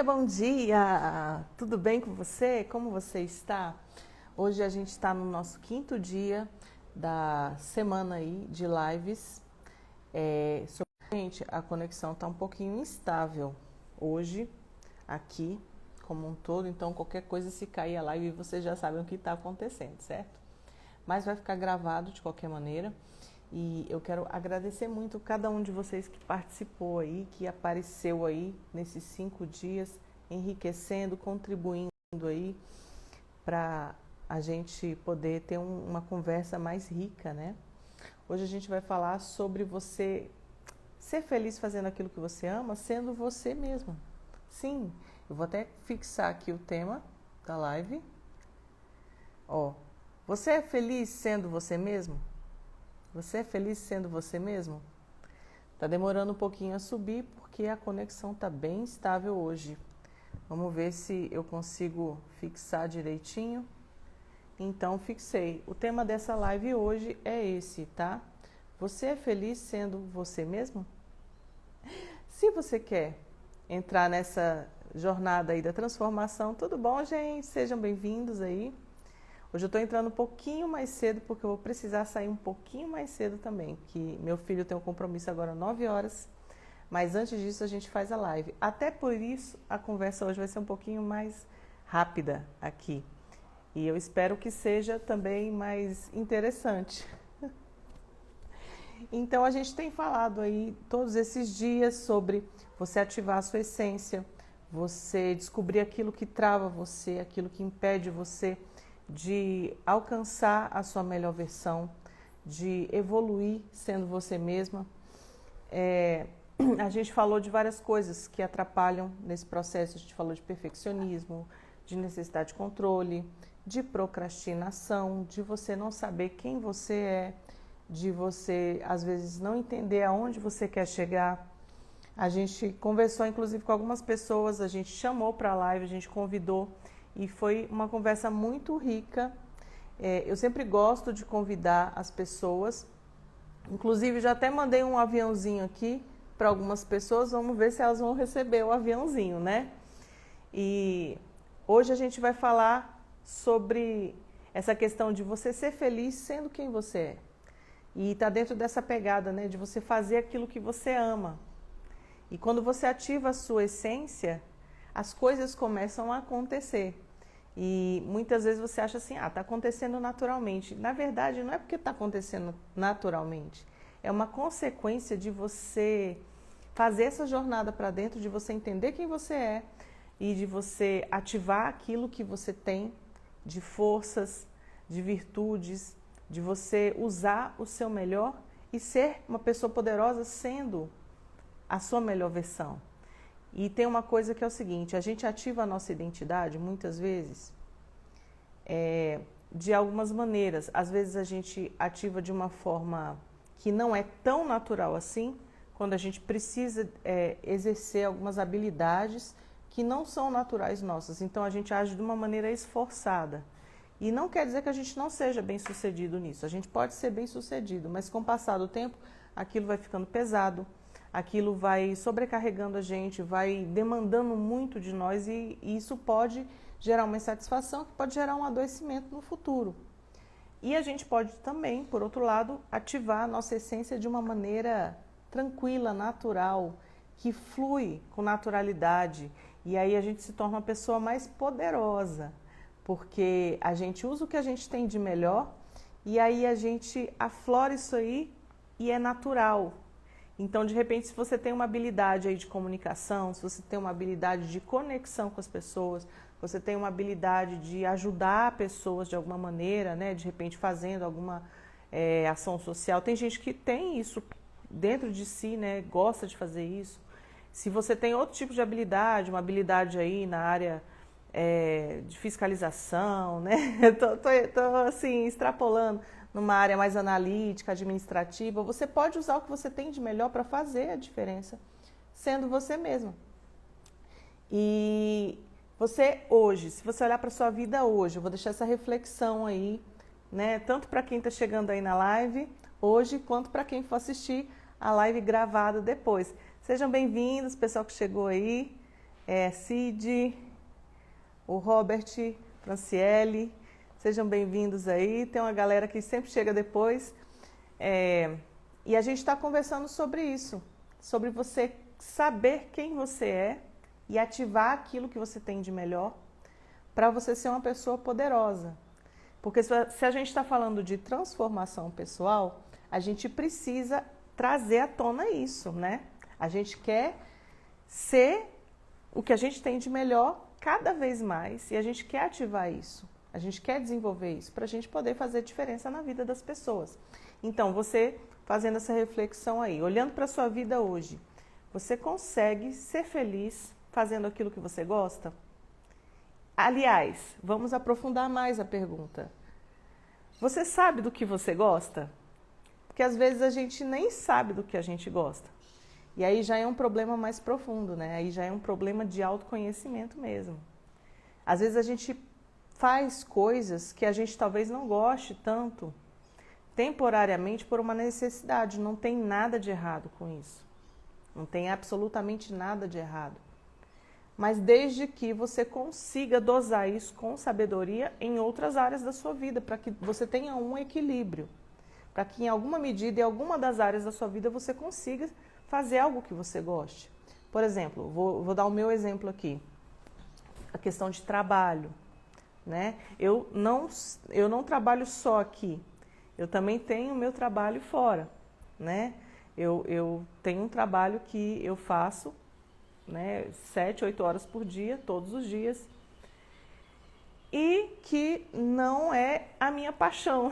Bom dia! Tudo bem com você? Como você está? Hoje a gente está no nosso quinto dia da semana aí de lives. Gente, a conexão está um pouquinho instável hoje, aqui, como um todo. Então, qualquer coisa, se cair a live, vocês já sabem o que está acontecendo, certo? Mas vai ficar gravado de qualquer maneira. E eu quero agradecer muito cada um de vocês que participou aí, que apareceu aí nesses 5 dias, enriquecendo, contribuindo aí para a gente poder ter uma conversa mais rica, né? Hoje a gente vai falar sobre você ser feliz fazendo aquilo que você ama, sendo você mesmo. Sim, eu vou até fixar aqui o tema da live. Ó, você é feliz sendo você mesmo? Você é feliz sendo você mesmo? Tá demorando um pouquinho a subir porque a conexão tá bem estável hoje. Vamos ver se eu consigo fixar direitinho. Então, fixei. O tema dessa live hoje é esse, tá? Você é feliz sendo você mesmo? Se você quer entrar nessa jornada aí da transformação, tudo bom, gente? Sejam bem-vindos aí. Hoje eu estou entrando um pouquinho mais cedo, porque eu vou precisar sair um pouquinho mais cedo também, que meu filho tem um compromisso agora às 9 horas, mas antes disso a gente faz a live. Até por isso a conversa hoje vai ser um pouquinho mais rápida aqui. E eu espero que seja também mais interessante. Então a gente tem falado aí todos esses dias sobre você ativar a sua essência, você descobrir aquilo que trava você, aquilo que impede você de alcançar a sua melhor versão, de evoluir sendo você mesma. A gente falou de várias coisas que atrapalham nesse processo. A gente falou de perfeccionismo, de necessidade de controle, de procrastinação, de você não saber quem você é, de você, às vezes, não entender aonde você quer chegar. A gente conversou, inclusive, com algumas pessoas, a gente chamou para a live, a gente convidou, e foi uma conversa muito rica. Eu sempre gosto de convidar as pessoas, inclusive já até mandei um aviãozinho aqui para algumas pessoas, vamos ver se elas vão receber o aviãozinho, né? E hoje a gente vai falar sobre essa questão de você ser feliz sendo quem você é. E está dentro dessa pegada, né, de você fazer aquilo que você ama. E quando você ativa a sua essência, as coisas começam a acontecer. E muitas vezes você acha assim, está acontecendo naturalmente. Na verdade, não é porque está acontecendo naturalmente. É uma consequência de você fazer essa jornada para dentro, de você entender quem você é e de você ativar aquilo que você tem de forças, de virtudes, de você usar o seu melhor e ser uma pessoa poderosa sendo a sua melhor versão. E tem uma coisa que é o seguinte, a gente ativa a nossa identidade muitas vezes de algumas maneiras. Às vezes a gente ativa de uma forma que não é tão natural assim, quando a gente precisa exercer algumas habilidades que não são naturais nossas. Então a gente age de uma maneira esforçada. E não quer dizer que a gente não seja bem sucedido nisso. A gente pode ser bem sucedido, mas com o passar do tempo, aquilo vai ficando pesado, aquilo vai sobrecarregando a gente, vai demandando muito de nós e isso pode gerar uma insatisfação que pode gerar um adoecimento no futuro. E a gente pode também, por outro lado, ativar a nossa essência de uma maneira tranquila, natural, que flui com naturalidade. E aí a gente se torna uma pessoa mais poderosa, porque a gente usa o que a gente tem de melhor e aí a gente aflora isso aí e é natural. Então, de repente, se você tem uma habilidade aí de comunicação, se você tem uma habilidade de conexão com as pessoas, você tem uma habilidade de ajudar pessoas de alguma maneira, né? De repente fazendo alguma ação social. Tem gente que tem isso dentro de si, né? Gosta de fazer isso. Se você tem outro tipo de habilidade, uma habilidade aí na área de fiscalização, né? Tô assim, extrapolando numa área mais analítica, administrativa, você pode usar o que você tem de melhor para fazer a diferença, sendo você mesmo. E você hoje, se você olhar para a sua vida hoje, eu vou deixar essa reflexão aí, né? Tanto para quem está chegando aí na live hoje, quanto para quem for assistir a live gravada depois. Sejam bem-vindos, pessoal que chegou aí. Cid, o Robert, Franciele, sejam bem-vindos aí. Tem uma galera que sempre chega depois. E a gente está conversando sobre isso, sobre você saber quem você é e ativar aquilo que você tem de melhor para você ser uma pessoa poderosa. Porque se a gente está falando de transformação pessoal, a gente precisa trazer à tona isso, né? A gente quer ser o que a gente tem de melhor cada vez mais e a gente quer ativar isso. A gente quer desenvolver isso para a gente poder fazer diferença na vida das pessoas. Então, você fazendo essa reflexão aí, olhando para a sua vida hoje, você consegue ser feliz fazendo aquilo que você gosta? Aliás, vamos aprofundar mais a pergunta. Você sabe do que você gosta? Porque às vezes a gente nem sabe do que a gente gosta. E aí já é um problema mais profundo, né? Aí já é um problema de autoconhecimento mesmo. Às vezes a gente faz coisas que a gente talvez não goste tanto, temporariamente por uma necessidade. Não tem nada de errado com isso. Não tem absolutamente nada de errado. Mas desde que você consiga dosar isso com sabedoria em outras áreas da sua vida, para que você tenha um equilíbrio. Para que em alguma medida, em alguma das áreas da sua vida, você consiga fazer algo que você goste. Por exemplo, vou dar o meu exemplo aqui. A questão de trabalho, né? Eu não trabalho só aqui. Eu também tenho o meu trabalho fora, né? Eu tenho um trabalho que eu faço, né, 7, 8 horas por dia, todos os dias, e que não é a minha paixão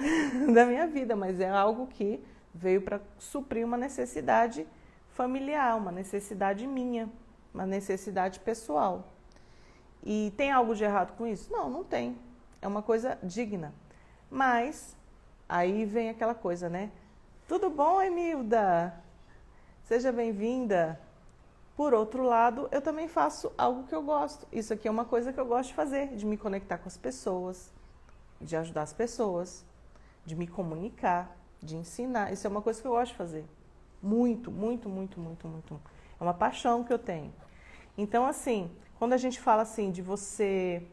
da minha vida, mas é algo que veio para suprir uma necessidade familiar, uma necessidade minha, uma necessidade pessoal. E tem algo de errado com isso? Não, não tem. É uma coisa digna. Mas aí vem aquela coisa, né? Tudo bom, Emilda? Seja bem-vinda. Por outro lado, eu também faço algo que eu gosto. Isso aqui é uma coisa que eu gosto de fazer, de me conectar com as pessoas, de ajudar as pessoas, de me comunicar, de ensinar. Isso é uma coisa que eu gosto de fazer. Muito, muito, muito, muito, muito. É uma paixão que eu tenho. Então, assim, quando a gente fala assim de você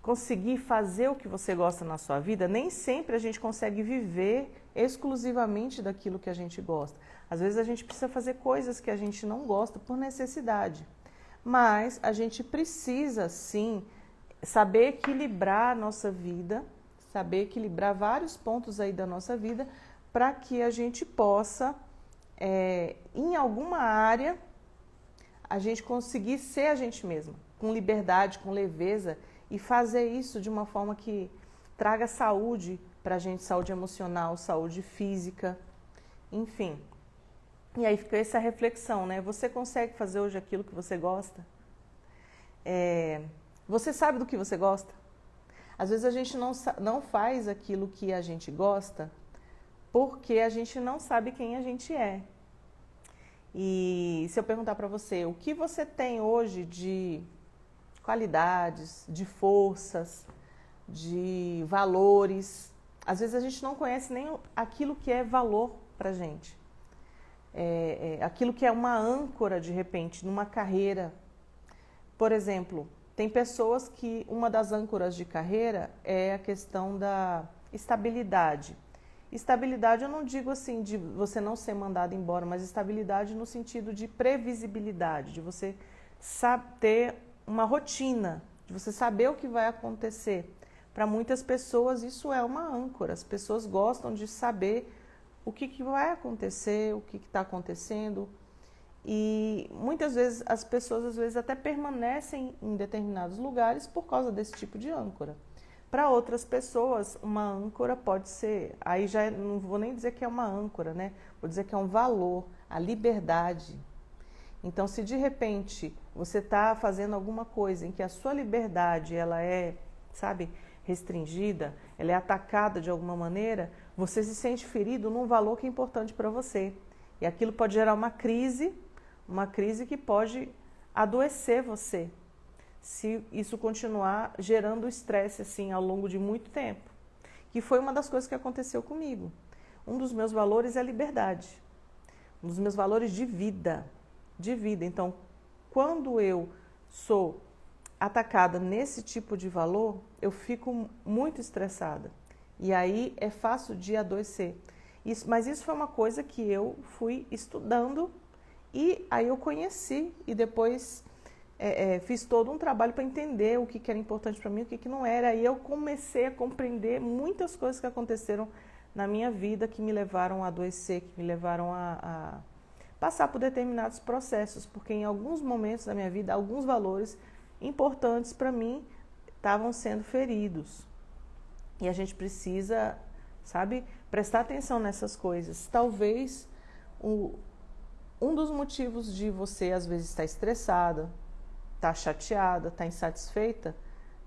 conseguir fazer o que você gosta na sua vida, nem sempre a gente consegue viver exclusivamente daquilo que a gente gosta. Às vezes a gente precisa fazer coisas que a gente não gosta por necessidade. Mas a gente precisa, sim, saber equilibrar a nossa vida, saber equilibrar vários pontos aí da nossa vida para que a gente possa, em alguma área, a gente conseguir ser a gente mesma, com liberdade, com leveza e fazer isso de uma forma que traga saúde para a gente, saúde emocional, saúde física, enfim. E aí fica essa reflexão, né? Você consegue fazer hoje aquilo que você gosta? Você sabe do que você gosta? Às vezes a gente não faz aquilo que a gente gosta porque a gente não sabe quem a gente é. E se eu perguntar para você, o que você tem hoje de qualidades, de forças, de valores? Às vezes a gente não conhece nem aquilo que é valor pra gente. Aquilo que é uma âncora, de repente, numa carreira. Por exemplo, tem pessoas que uma das âncoras de carreira é a questão da estabilidade. Estabilidade eu não digo assim de você não ser mandado embora, mas estabilidade no sentido de previsibilidade, de você ter uma rotina, de você saber o que vai acontecer. Para muitas pessoas isso é uma âncora, as pessoas gostam de saber o que vai acontecer, o que está acontecendo. E muitas vezes as pessoas às vezes até permanecem em determinados lugares por causa desse tipo de âncora. Para outras pessoas, uma âncora pode ser, aí já não vou nem dizer que é uma âncora, né? Vou dizer que é um valor, a liberdade. Então, se de repente você está fazendo alguma coisa em que a sua liberdade ela é, sabe, restringida, ela é atacada de alguma maneira, você se sente ferido num valor que é importante para você. E aquilo pode gerar uma crise que pode adoecer você, se isso continuar gerando estresse assim ao longo de muito tempo. Que foi uma das coisas que aconteceu comigo. Um dos meus valores é a liberdade. Um dos meus valores de vida. Então, quando eu sou atacada nesse tipo de valor, eu fico muito estressada. E aí é fácil de adoecer. Mas isso foi uma coisa que eu fui estudando e aí eu conheci e depois fiz todo um trabalho para entender o que era importante para mim e o que não era. E eu comecei a compreender muitas coisas que aconteceram na minha vida que me levaram a adoecer, que me levaram a passar por determinados processos, porque em alguns momentos da minha vida, alguns valores importantes para mim estavam sendo feridos. E a gente precisa, sabe, prestar atenção nessas coisas. Talvez um dos motivos de você, às vezes, estar estressada, estar chateada, estar insatisfeita,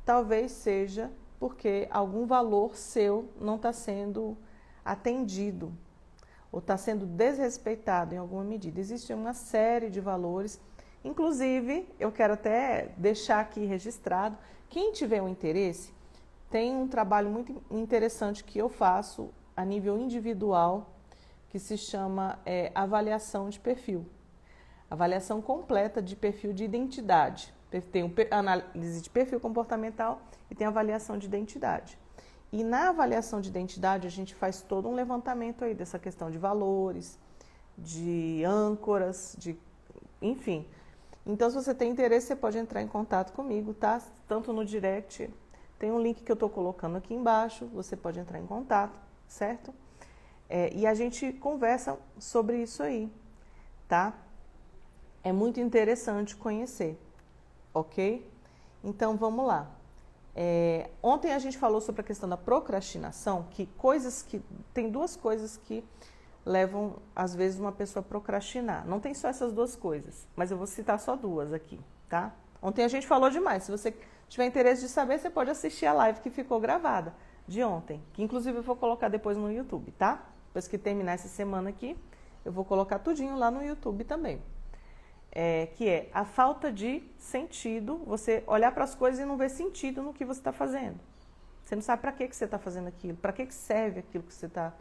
talvez seja porque algum valor seu não está sendo atendido ou está sendo desrespeitado em alguma medida. Existe uma série de valores, inclusive, eu quero até deixar aqui registrado, quem tiver um interesse, tem um trabalho muito interessante que eu faço a nível individual, que se chama avaliação de perfil. Avaliação completa de perfil de identidade. Tem análise de perfil comportamental e tem avaliação de identidade. E na avaliação de identidade a gente faz todo um levantamento aí dessa questão de valores, de âncoras, enfim. Então, se você tem interesse, você pode entrar em contato comigo, tá? Tanto no direct, tem um link que eu estou colocando aqui embaixo, você pode entrar em contato, certo? E a gente conversa sobre isso aí, tá? É muito interessante conhecer, ok? Então, vamos lá. Ontem a gente falou sobre a questão da procrastinação, tem duas coisas que levam, às vezes, uma pessoa a procrastinar. Não tem só essas duas coisas, mas eu vou citar só duas aqui, tá? Ontem a gente falou demais. Se você tiver interesse de saber, você pode assistir a live que ficou gravada de ontem, que inclusive eu vou colocar depois no YouTube, tá? Depois que terminar essa semana aqui, eu vou colocar tudinho lá no YouTube também. Que é a falta de sentido, você olhar para as coisas e não ver sentido no que você está fazendo. Você não sabe para que você está fazendo aquilo, para que serve aquilo que você está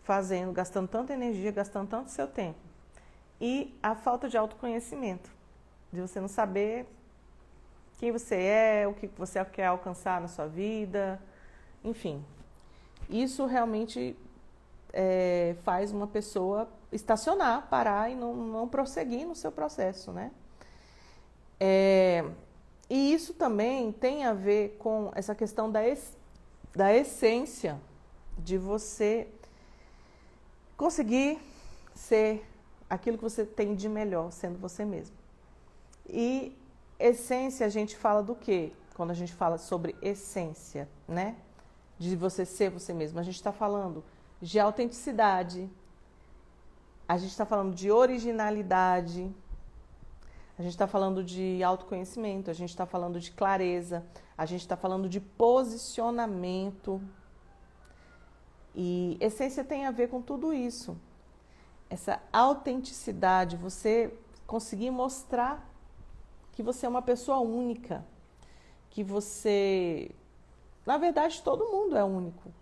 fazendo, gastando tanta energia, gastando tanto seu tempo. E a falta de autoconhecimento, de você não saber quem você é, o que você quer alcançar na sua vida, enfim. Isso realmente faz uma pessoa estacionar, parar e não prosseguir no seu processo, né? E isso também tem a ver com essa questão da essência, de você conseguir ser aquilo que você tem de melhor, sendo você mesmo. E essência, a gente fala do quê? Quando a gente fala sobre essência, né? De você ser você mesmo. A gente está falando de autenticidade, a gente está falando de originalidade, a gente está falando de autoconhecimento, a gente está falando de clareza, a gente está falando de posicionamento. E essência tem a ver com tudo isso. Essa autenticidade, você conseguir mostrar que você é uma pessoa única, que você... Na verdade, todo mundo é único.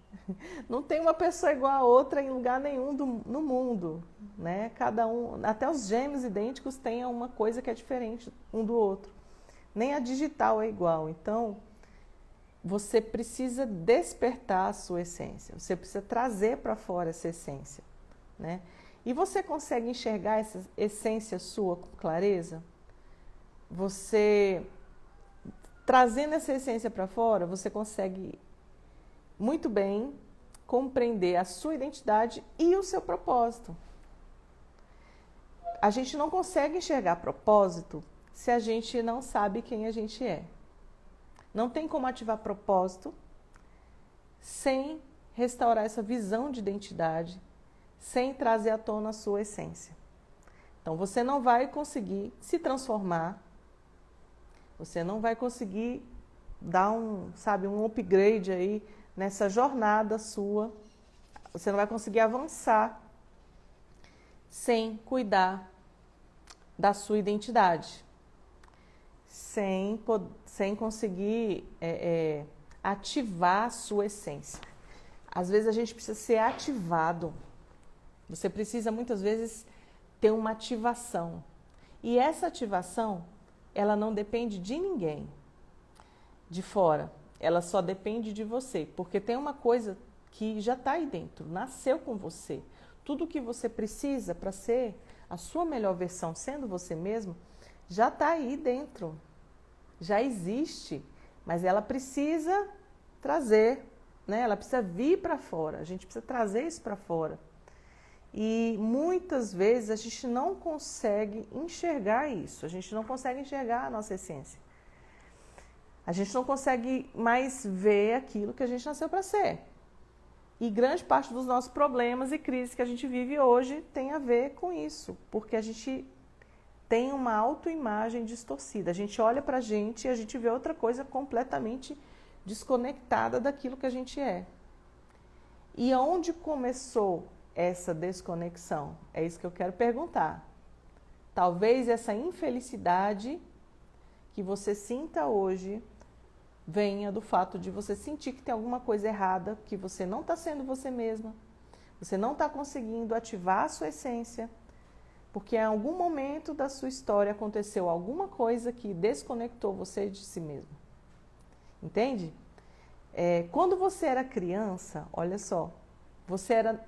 Não tem uma pessoa igual a outra em lugar nenhum no mundo, né? Cada um, até os gêmeos idênticos têm uma coisa que é diferente um do outro. Nem a digital é igual. Então, você precisa despertar a sua essência. Você precisa trazer para fora essa essência, né? E você consegue enxergar essa essência sua com clareza? Você, trazendo essa essência para fora, você consegue muito bem compreender a sua identidade e o seu propósito. A gente não consegue enxergar propósito se a gente não sabe quem a gente é. Não tem como ativar propósito sem restaurar essa visão de identidade, sem trazer à tona a sua essência. Então, você não vai conseguir se transformar, você não vai conseguir dar um upgrade aí nessa jornada sua, você não vai conseguir avançar sem cuidar da sua identidade, sem conseguir ativar a sua essência. Às vezes a gente precisa ser ativado, você precisa muitas vezes ter uma ativação. E essa ativação ela não depende de ninguém de fora. Ela só depende de você, porque tem uma coisa que já está aí dentro, nasceu com você. Tudo que você precisa para ser a sua melhor versão, sendo você mesmo, já está aí dentro. Já existe, mas ela precisa trazer, né? Ela precisa vir para fora, a gente precisa trazer isso para fora. E muitas vezes a gente não consegue enxergar isso, a gente não consegue enxergar a nossa essência. A gente não consegue mais ver aquilo que a gente nasceu para ser. E grande parte dos nossos problemas e crises que a gente vive hoje tem a ver com isso, porque a gente tem uma autoimagem distorcida. A gente olha para a gente e a gente vê outra coisa completamente desconectada daquilo que a gente é. E onde começou essa desconexão? É isso que eu quero perguntar. Talvez essa infelicidade que você sinta hoje venha do fato de você sentir que tem alguma coisa errada, que você não está sendo você mesma, você não está conseguindo ativar a sua essência, porque em algum momento da sua história aconteceu alguma coisa que desconectou você de si mesmo. Entende? Quando você era criança, olha só, você era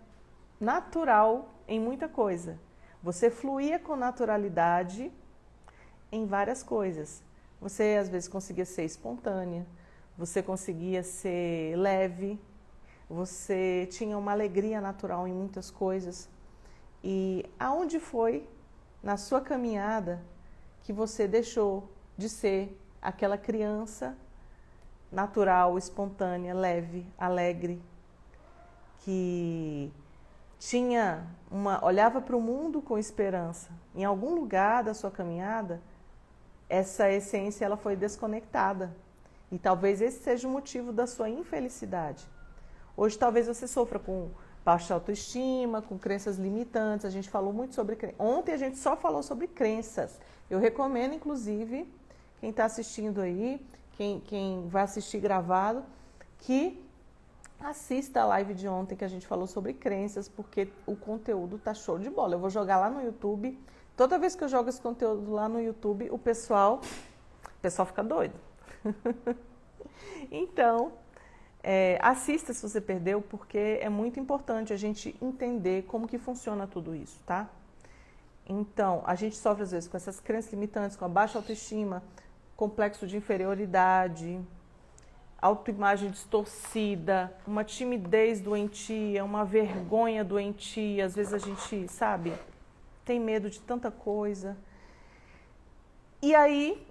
natural em muita coisa. Você fluía com naturalidade em várias coisas. Você às vezes conseguia ser espontânea, você conseguia ser leve, você tinha uma alegria natural em muitas coisas. E aonde foi na sua caminhada que você deixou de ser aquela criança natural, espontânea, leve, alegre, que olhava para o mundo com esperança? Em algum lugar da sua caminhada, essa essência ela foi desconectada. E talvez esse seja o motivo da sua infelicidade. Hoje talvez você sofra com baixa autoestima, com crenças limitantes. A gente falou muito sobre crenças. Ontem a gente só falou sobre crenças. Eu recomendo, inclusive, quem está assistindo aí, quem vai assistir gravado, que assista a live de ontem que a gente falou sobre crenças, porque o conteúdo tá show de bola. Eu vou jogar lá no YouTube. Toda vez que eu jogo esse conteúdo lá no YouTube, o pessoal fica doido. Então, assista se você perdeu, porque é muito importante a gente entender como que funciona tudo isso, tá? Então, a gente sofre às vezes com essas crenças limitantes, com a baixa autoestima, complexo de inferioridade, autoimagem distorcida, uma timidez doentia, uma vergonha doentia. Às vezes a gente, sabe, tem medo de tanta coisa. E aí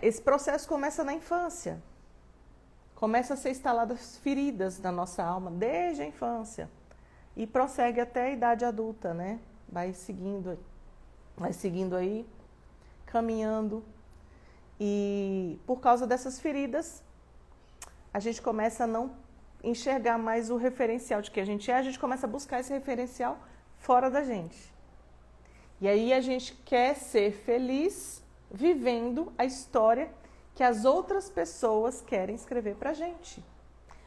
esse processo começa na infância. Começa a ser instaladas feridas na nossa alma desde a infância e prossegue até a idade adulta, né? Vai seguindo aí, caminhando. E por causa dessas feridas, a gente começa a não enxergar mais o referencial de que a gente começa a buscar esse referencial fora da gente. E aí a gente quer ser feliz vivendo a história que as outras pessoas querem escrever pra gente.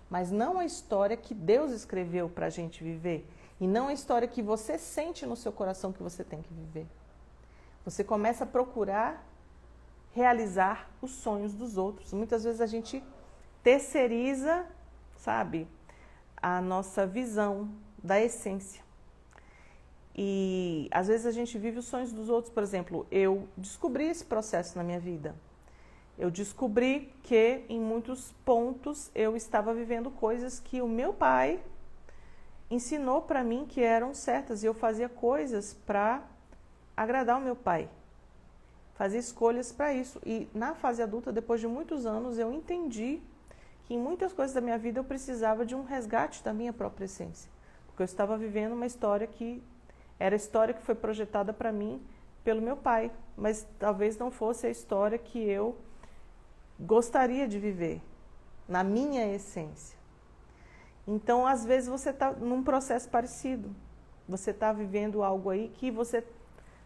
Mas não a história que Deus escreveu pra gente viver. E não a história que você sente no seu coração que você tem que viver. Você começa a procurar realizar os sonhos dos outros. Muitas vezes a gente terceiriza, sabe, a nossa visão da essência. E às vezes a gente vive os sonhos dos outros. Por exemplo, eu descobri esse processo na minha vida. Eu descobri que em muitos pontos eu estava vivendo coisas que o meu pai ensinou para mim que eram certas. E eu fazia coisas para agradar o meu pai. Fazia escolhas para isso. E na fase adulta, depois de muitos anos, eu entendi que em muitas coisas da minha vida eu precisava de um resgate da minha própria essência. Porque eu estava vivendo uma história que era a história que foi projetada para mim pelo meu pai, mas talvez não fosse a história que eu gostaria de viver, na minha essência. Então, às vezes, você está num processo parecido. Você está vivendo algo aí que você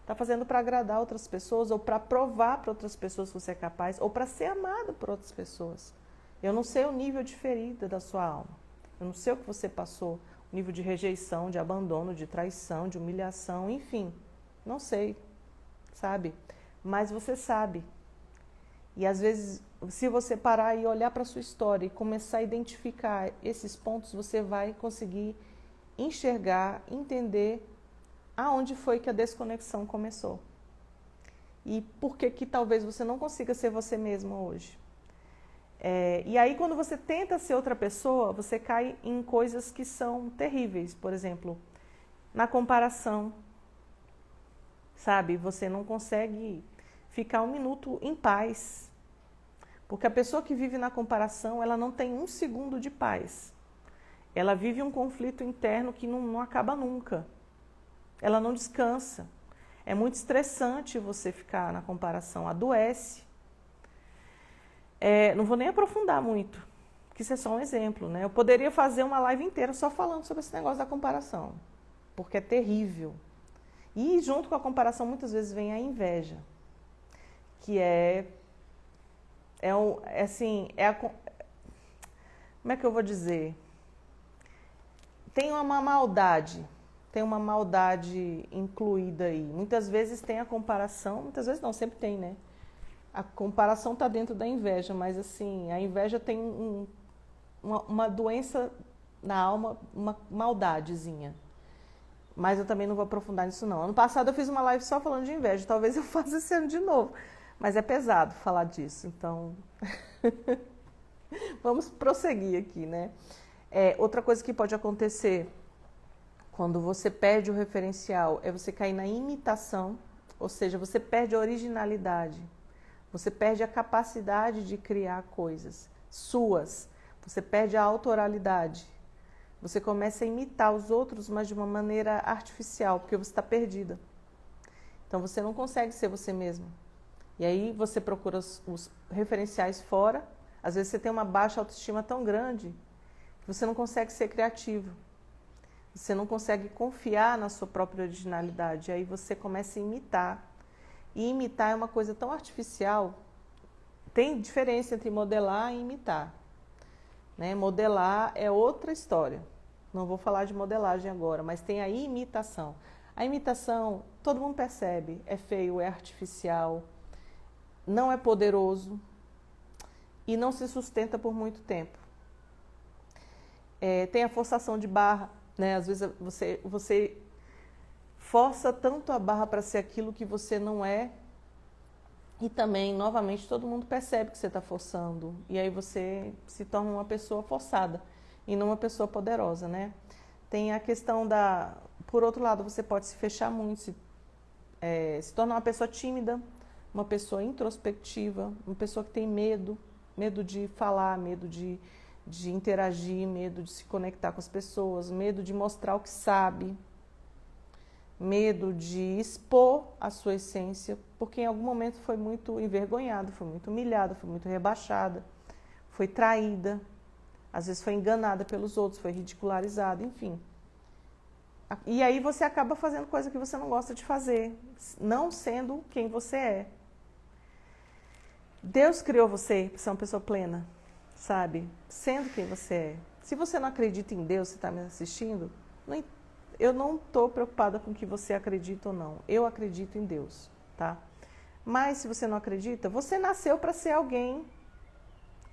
está fazendo para agradar outras pessoas, ou para provar para outras pessoas que você é capaz, ou para ser amado por outras pessoas. Eu não sei o nível de ferida da sua alma. Eu não sei o que você passou, o nível de rejeição, de abandono, de traição, de humilhação, enfim. Não sei, sabe? mas você sabe. E às vezes, se você parar e olhar para a sua história e começar a identificar esses pontos, você vai conseguir enxergar, entender aonde foi que a desconexão começou. E por que talvez você não consiga ser você mesmo hoje. E aí, quando você tenta ser outra pessoa, você cai em coisas que são terríveis. Por exemplo, na comparação, sabe? Você não consegue ficar um minuto em paz. Porque a pessoa que vive na comparação, ela não tem um segundo de paz. Ela vive um conflito interno que não acaba nunca. Ela não descansa. É muito estressante você ficar na comparação, adoece. Não vou nem aprofundar muito, porque isso é só um exemplo, né? Eu poderia fazer uma live inteira só falando sobre esse negócio da comparação, porque é terrível. E junto com a comparação, muitas vezes vem a inveja, que como é que eu vou dizer? Tem uma maldade incluída aí. Muitas vezes tem a comparação, muitas vezes não, sempre tem, né? A comparação está dentro da inveja, mas assim, a inveja tem uma doença na alma, uma maldadezinha. Mas eu também não vou aprofundar nisso não. Ano passado eu fiz uma live só falando de inveja, talvez eu faça esse ano de novo. Mas é pesado falar disso, então vamos prosseguir aqui, né? Outra coisa que pode acontecer quando você perde o referencial é você cair na imitação, ou seja, você perde a originalidade. Você perde a capacidade de criar coisas suas. Você perde a autoralidade. Você começa a imitar os outros, mas de uma maneira artificial, porque você está perdida. Então você não consegue ser você mesmo. E aí você procura os referenciais fora. Às vezes você tem uma baixa autoestima tão grande que você não consegue ser criativo. Você não consegue confiar na sua própria originalidade. E aí você começa a imitar. E imitar é uma coisa tão artificial. Tem diferença entre modelar e imitar, né? Modelar é outra história. Não vou falar de modelagem agora, mas tem a imitação. A imitação, todo mundo percebe, é feio, é artificial, não é poderoso e não se sustenta por muito tempo. Tem a forçação de barra, né? Às vezes você força tanto a barra para ser aquilo que você não é. E também, novamente, todo mundo percebe que você está forçando. E aí você se torna uma pessoa forçada e não uma pessoa poderosa, né? Tem a questão da... Por outro lado, você pode se fechar muito, se tornar uma pessoa tímida, uma pessoa introspectiva, uma pessoa que tem medo de falar, medo de interagir, medo de se conectar com as pessoas, medo de mostrar o que sabe, medo de expor a sua essência, porque em algum momento foi muito envergonhada, foi muito humilhada, foi muito rebaixada, foi traída, às vezes foi enganada pelos outros, foi ridicularizada, enfim. E aí você acaba fazendo coisa que você não gosta de fazer, não sendo quem você é. Deus criou você para ser uma pessoa plena, sabe? Sendo quem você é. Se você não acredita em Deus, você está me assistindo, eu não estou preocupada com o que você acredita ou não. Eu acredito em Deus, tá? Mas se você não acredita, você nasceu para ser alguém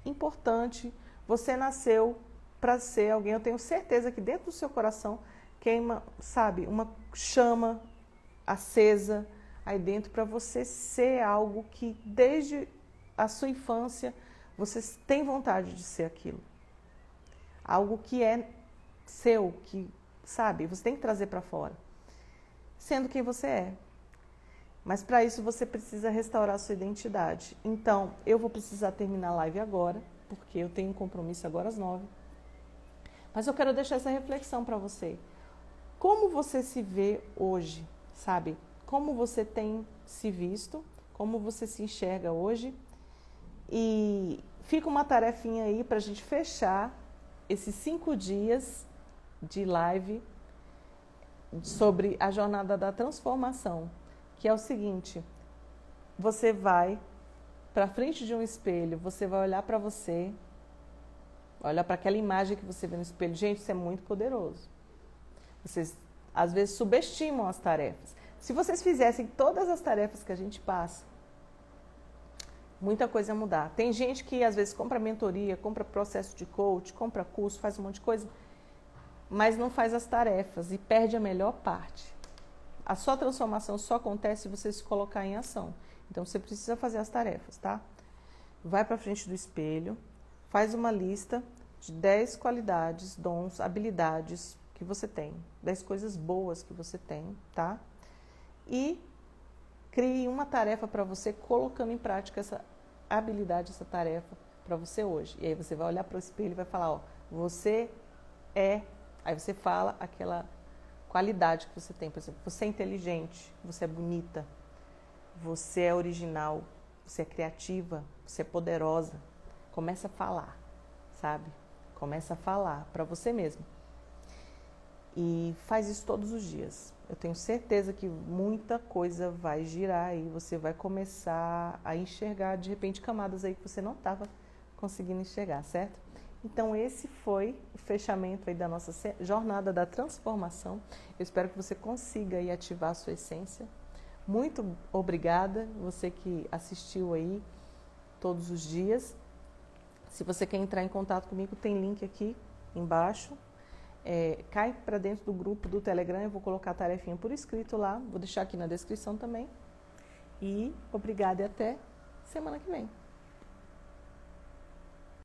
importante. Você nasceu para ser alguém. Eu tenho certeza que dentro do seu coração queima, sabe, uma chama acesa aí dentro para você ser algo que desde a sua infância você tem vontade de ser aquilo. Algo que é seu, que sabe, você tem que trazer para fora, sendo quem você é. Mas para isso você precisa restaurar a sua identidade. Então, eu vou precisar terminar a live agora, porque eu tenho um compromisso agora às 9. Mas eu quero deixar essa reflexão para você. Como você se vê hoje, sabe? Como você tem se visto, como você se enxerga hoje. E fica uma tarefinha aí para a gente fechar esses 5 dias de live sobre a jornada da transformação, que é o seguinte: você vai para frente de um espelho, você vai olhar para você, olhar para aquela imagem que você vê no espelho. Gente, isso é muito poderoso. Vocês às vezes subestimam as tarefas. Se vocês fizessem todas as tarefas que a gente passa, Muita coisa a mudar. Tem gente que às vezes compra mentoria, compra processo de coach, compra curso, faz um monte de coisa, mas não faz as tarefas e perde a melhor parte. A sua transformação só acontece se você se colocar em ação. Então você precisa fazer as tarefas, tá? Vai para frente do espelho, faz uma lista de 10 qualidades, dons, habilidades que você tem, 10 coisas boas que você tem, tá? E crie uma tarefa para você, colocando em prática essa habilidade, essa tarefa para você hoje. E aí você vai olhar para o espelho e vai falar, ó, você é... Aí você fala aquela qualidade que você tem. Por exemplo, você é inteligente, você é bonita, você é original, você é criativa, você é poderosa. Começa a falar, sabe? Começa a falar para você mesmo. E faz isso todos os dias. Eu tenho certeza que muita coisa vai girar e você vai começar a enxergar, de repente, camadas aí que você não estava conseguindo enxergar, certo? Então, esse foi o fechamento aí da nossa jornada da transformação. Eu espero que você consiga aí ativar a sua essência. Muito obrigada, você que assistiu aí todos os dias. Se você quer entrar em contato comigo, tem link aqui embaixo. Cai para dentro do grupo do Telegram, eu vou colocar a tarefinha por escrito lá, vou deixar aqui na descrição também. E obrigada e até semana que vem.